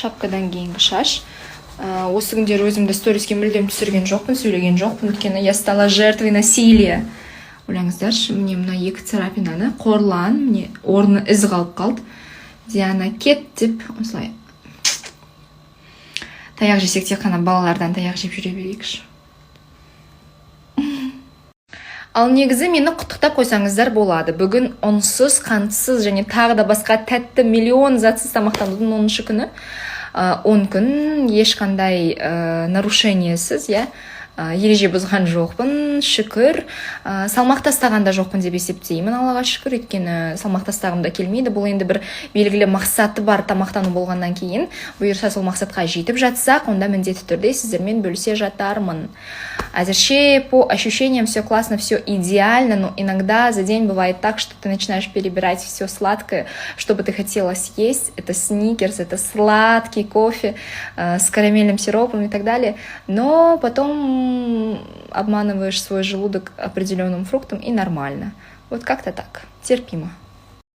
шапкадан кейінгі шаш. Осы күндері өзімді сториске мүлдем түсірген жоқпын, сөйлеген жоқпын, өйткені я стала жертвой насилия. Ойлаңыздаршы, міне мына 2 царапинаны қорлан, міне орны із қалып қалды. Диана кет деп, осылай. Таяқ жесек тек қана балалардан таяқ жеп жүре берейікші. Ал негізі мені құттықтап қойсаңыздар болады. Бүгін ұнсыз, қантсыз және тағы да басқа тәтті миллион затсыз тамақтанудың 10-шы күні. 10 күн ешқандай нарушениесіз, ереже бұзған жоқпын, шүкір. Салмақ тастаған да жоқпын деп есептеймін, Аллаға шүкір, өйткені салмақ тастағым да келмейді. Бұл енді бір белгілі мақсаты бар тамақтану болғаннан кейін, бұйырса сол мақсатқа жетіп жатсақ, онда міндетті түрде сіздермен бөлісе жатармын. Әзірше по ощущениям все классно, все идеально, но иногда за день бывает так, что ты начинаешь перебирать все сладкое, что бы ты хотела съесть. Это сникерс, это сладкий кофе с карамельным сиропом и так далее. Но потом обманываешь свой желудок определенным фруктом и нормально. Вот как-то так, терпимо.